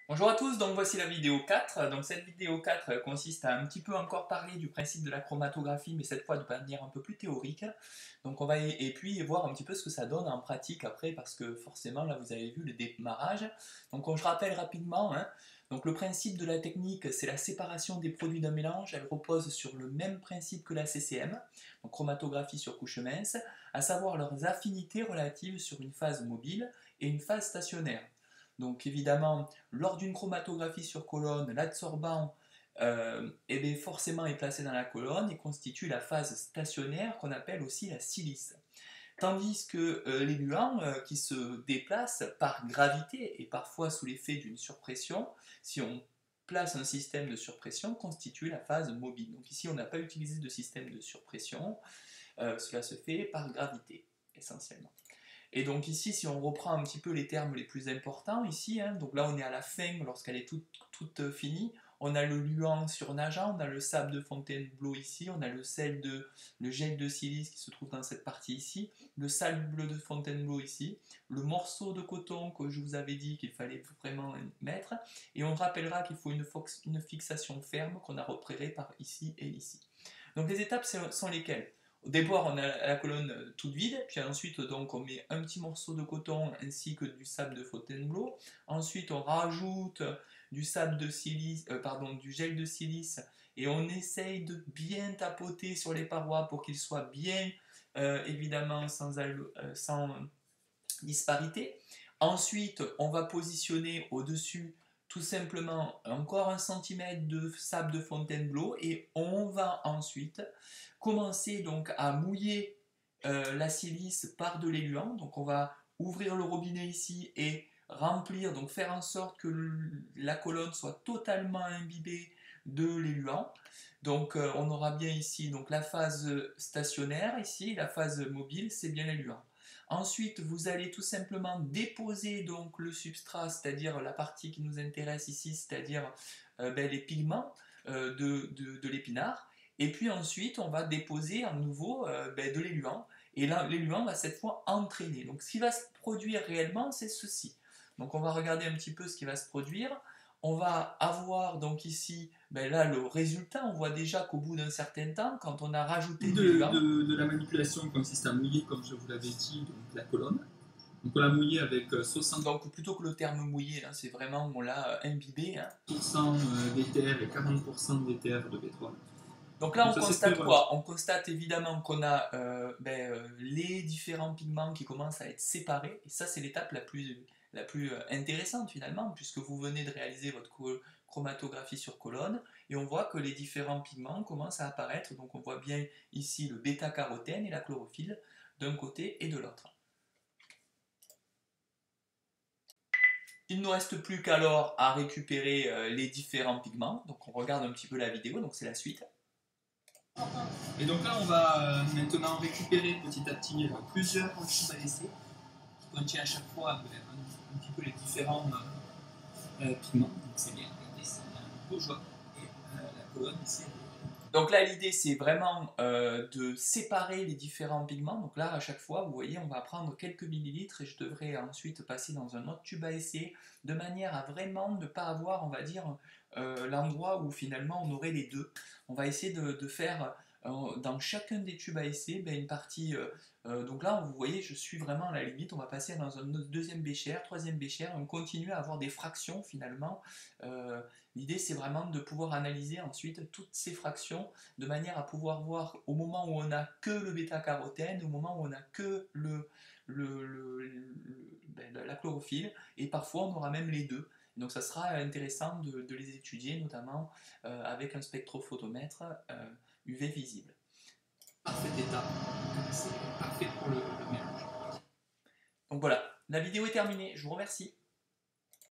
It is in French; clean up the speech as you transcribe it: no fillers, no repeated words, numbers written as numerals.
Bonjour à tous, donc voici la vidéo 4. Donc cette vidéo 4 consiste à un petit peu encore parler du principe de la chromatographie, mais cette fois de manière un peu plus théorique. Donc on va et puis voir un petit peu ce que ça donne en pratique après, parce que forcément là vous avez vu le démarrage. Donc je rappelle rapidement, donc le principe de la technique, c'est la séparation des produits d'un mélange. Elle repose sur le même principe que la CCM, donc chromatographie sur couche mince, à savoir leurs affinités relatives sur une phase mobile et une phase stationnaire. Donc évidemment, lors d'une chromatographie sur colonne, l'adsorbant forcément est placé dans la colonne et constitue la phase stationnaire qu'on appelle aussi la silice. Tandis que les luants qui se déplacent par gravité et parfois sous l'effet d'une surpression, si on place un système de surpression, constitue la phase mobile. Donc ici on n'a pas utilisé de système de surpression, cela se fait par gravité essentiellement. Et donc ici, si on reprend un petit peu les termes les plus importants, ici, donc là on est à la fin, lorsqu'elle est toute finie, on a le luant surnageant, on a le sable de Fontainebleau ici, on a le gel de silice qui se trouve dans cette partie ici, le sable de Fontainebleau ici, le morceau de coton que je vous avais dit qu'il fallait vraiment mettre, et on rappellera qu'il faut une fixation ferme qu'on a repérée par ici et ici. Donc les étapes sont lesquelles? Au départ, on a la colonne toute vide, puis ensuite donc, on met un petit morceau de coton ainsi que du sable de Fontainebleau. Ensuite, on rajoute du sable de silice, du gel de silice et on essaye de bien tapoter sur les parois pour qu'ils soient bien, évidemment, sans disparité. Ensuite, on va positionner au-dessus tout simplement encore 1 cm de sable de Fontainebleau et on va ensuite commencer donc à mouiller la silice par de l'éluant. Donc on va ouvrir le robinet ici et remplir, donc faire en sorte que la colonne soit totalement imbibée de l'éluant. Donc on aura bien ici donc la phase stationnaire, ici la phase mobile, c'est bien l'éluant. Ensuite, vous allez tout simplement déposer donc le substrat, c'est-à-dire la partie qui nous intéresse ici, c'est-à-dire les pigments de l'épinard. Et puis ensuite, on va déposer à nouveau de l'éluant. Et là, l'éluant va cette fois entraîner. Donc ce qui va se produire réellement, c'est ceci. Donc on va regarder un petit peu ce qui va se produire. On va avoir donc ici, là le résultat, on voit déjà qu'au bout d'un certain temps, quand on a rajouté de l'éluant, de la manipulation consiste à mouiller, comme je vous l'avais dit, donc, la colonne. Donc on l'a mouillé avec 60%. Donc plutôt que le terme mouillé, c'est vraiment on l'a imbibé. 60% d'éther et 40% d'éther de pétrole. Donc là, donc on constate quoi? On constate évidemment qu'on a les différents pigments qui commencent à être séparés. Et ça, c'est l'étape la plus intéressante finalement, puisque vous venez de réaliser votre chromatographie sur colonne. Et on voit que les différents pigments commencent à apparaître. Donc on voit bien ici le bêta-carotène et la chlorophylle d'un côté et de l'autre. Il ne nous reste plus qu'alors à récupérer les différents pigments. Donc on regarde un petit peu la vidéo, donc c'est la suite. Et donc là, on va maintenant récupérer petit à petit plusieurs tubes à essai qui contiennent à chaque fois un petit peu les différents pigments. Donc c'est bien, regardez, c'est un beau joie. Et la colonne ici, donc là, l'idée, c'est vraiment de séparer les différents pigments. Donc là, à chaque fois, vous voyez, on va prendre quelques millilitres et je devrais ensuite passer dans un autre tube à essai, de manière à vraiment ne pas avoir, on va dire, l'endroit où finalement on aurait les deux. On va essayer de faire dans chacun des tubes à essai une partie. Donc là, vous voyez, je suis vraiment à la limite. On va passer dans un deuxième bécher, troisième bécher. On continue à avoir des fractions finalement. L'idée, c'est vraiment de pouvoir analyser ensuite toutes ces fractions de manière à pouvoir voir au moment où on n'a que le bêta-carotène, au moment où on n'a que la chlorophylle, et parfois on aura même les deux. Donc ça sera intéressant de les étudier, notamment avec un spectrophotomètre UV visible. parfait état. C'est parfait pour le mélange. Donc voilà, la vidéo est terminée, je vous remercie.